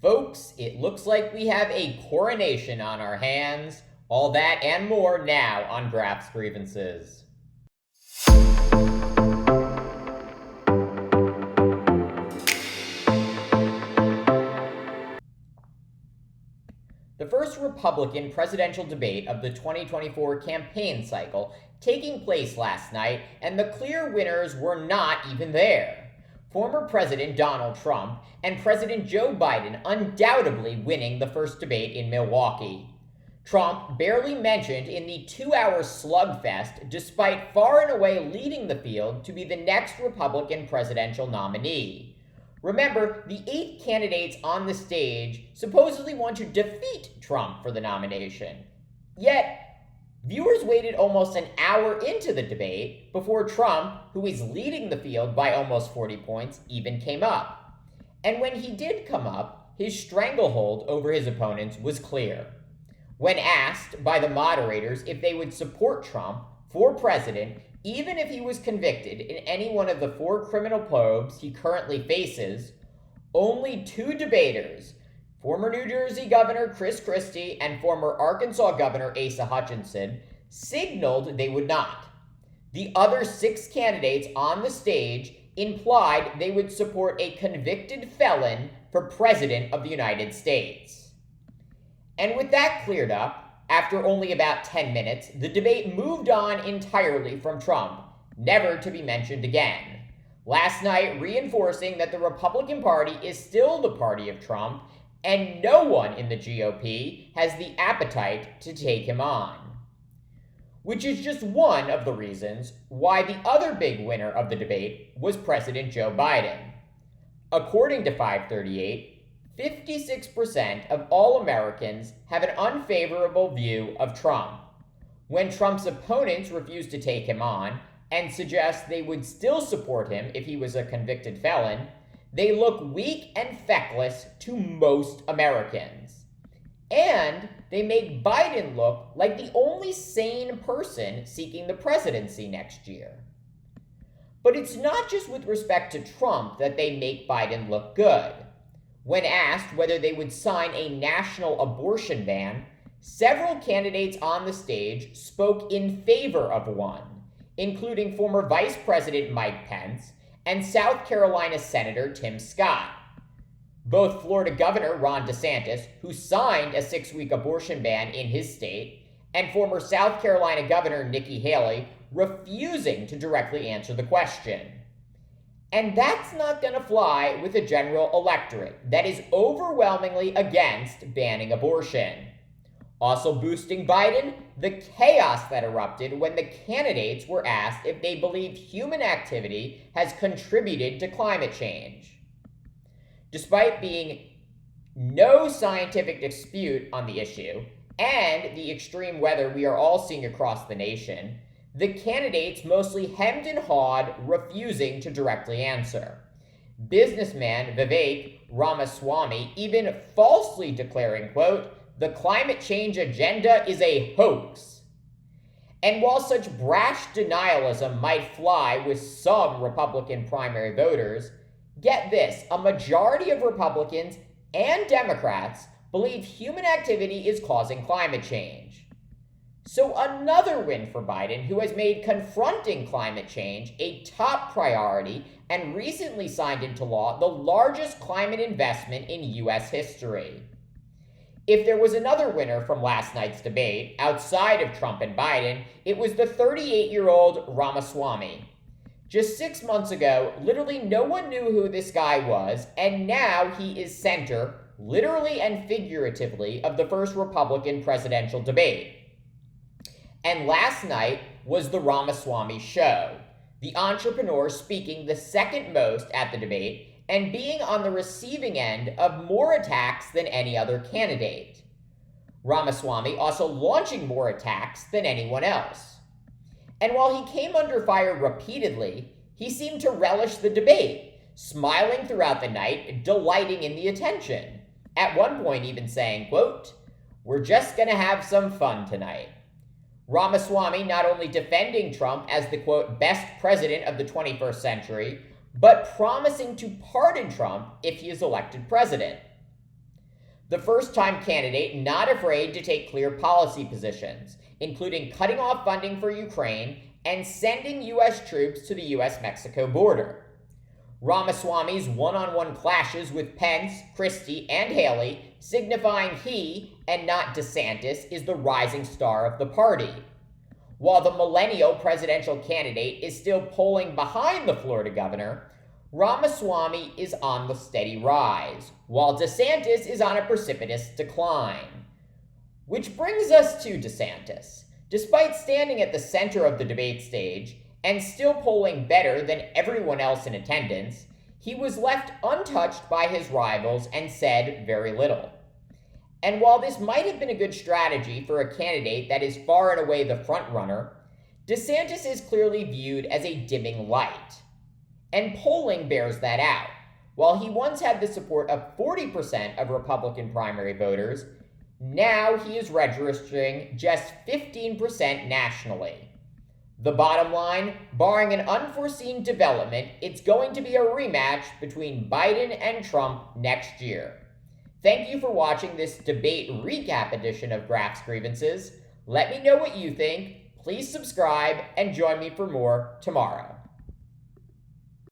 Folks, it looks like we have a coronation on our hands. All that and more now on Graph's Grievances. The first Republican presidential debate of the 2024 campaign cycle taking place last night, and the clear winners were not even there. Former President Donald Trump and President Joe Biden undoubtedly winning the first debate in Milwaukee. Trump barely mentioned in the 2-hour slugfest, despite far and away leading the field to be the next Republican presidential nominee. Remember, the 8 candidates on the stage supposedly want to defeat Trump for the nomination. Yet, viewers waited almost an hour into the debate before Trump, who is leading the field by almost 40 points, even came up. And when he did come up, his stranglehold over his opponents was clear. When asked by the moderators if they would support Trump for president, even if he was convicted in any one of the 4 criminal probes he currently faces, only 2 debaters, former New Jersey Governor Chris Christie and former Arkansas Governor Asa Hutchinson, signaled they would not. The other 6 candidates on the stage implied they would support a convicted felon for President of the United States. And with that cleared up, after only about 10 minutes, the debate moved on entirely from Trump, never to be mentioned again. Last night, reinforcing that the Republican Party is still the party of Trump, and no one in the GOP has the appetite to take him on. Which is just one of the reasons why the other big winner of the debate was President Joe Biden. According to 538, 56% of all Americans have an unfavorable view of Trump. When Trump's opponents refuse to take him on and suggest they would still support him if he was a convicted felon, they look weak and feckless to most Americans. And they make Biden look like the only sane person seeking the presidency next year. But it's not just with respect to Trump that they make Biden look good. When asked whether they would sign a national abortion ban, several candidates on the stage spoke in favor of one, including former Vice President Mike Pence and South Carolina Senator Tim Scott. Both Florida Governor Ron DeSantis, who signed a 6-week abortion ban in his state, and former South Carolina Governor Nikki Haley refusing to directly answer the question. And that's not going to fly with a general electorate that is overwhelmingly against banning abortion. Also boosting Biden, the chaos that erupted when the candidates were asked if they believed human activity has contributed to climate change. Despite being no scientific dispute on the issue and the extreme weather we are all seeing across the nation, the candidates mostly hemmed and hawed, refusing to directly answer. Businessman Vivek Ramaswamy even falsely declaring, quote, "The climate change agenda is a hoax." And while such brash denialism might fly with some Republican primary voters, get this, a majority of Republicans and Democrats believe human activity is causing climate change. So another win for Biden, who has made confronting climate change a top priority and recently signed into law the largest climate investment in U.S. history. If there was another winner from last night's debate, outside of Trump and Biden, it was the 38-year-old Ramaswamy. Just 6 months ago, literally no one knew who this guy was, and now he is center, literally and figuratively, of the first Republican presidential debate. And last night was the Ramaswamy show, the entrepreneur speaking the second most at the debate and being on the receiving end of more attacks than any other candidate. Ramaswamy also launching more attacks than anyone else. And while he came under fire repeatedly, he seemed to relish the debate, smiling throughout the night, delighting in the attention. At one point even saying, quote, "We're just gonna have some fun tonight." Ramaswamy not only defending Trump as the, quote, "best president of the 21st century," but promising to pardon Trump if he is elected president. The first-time candidate not afraid to take clear policy positions, including cutting off funding for Ukraine and sending U.S. troops to the U.S.-Mexico border. Ramaswamy's one-on-one clashes with Pence, Christie, and Haley, signifying he, and not DeSantis, is the rising star of the party. While the millennial presidential candidate is still polling behind the Florida governor, Ramaswamy is on the steady rise, while DeSantis is on a precipitous decline. Which brings us to DeSantis. Despite standing at the center of the debate stage, and still polling better than everyone else in attendance, he was left untouched by his rivals and said very little. And while this might have been a good strategy for a candidate that is far and away the frontrunner, DeSantis is clearly viewed as a dimming light. And polling bears that out. While he once had the support of 40% of Republican primary voters, now he is registering just 15% nationally. The bottom line, barring an unforeseen development, it's going to be a rematch between Biden and Trump next year. Thank you for watching this debate recap edition of Graph's Grievances. Let me know what you think. Please subscribe and join me for more tomorrow.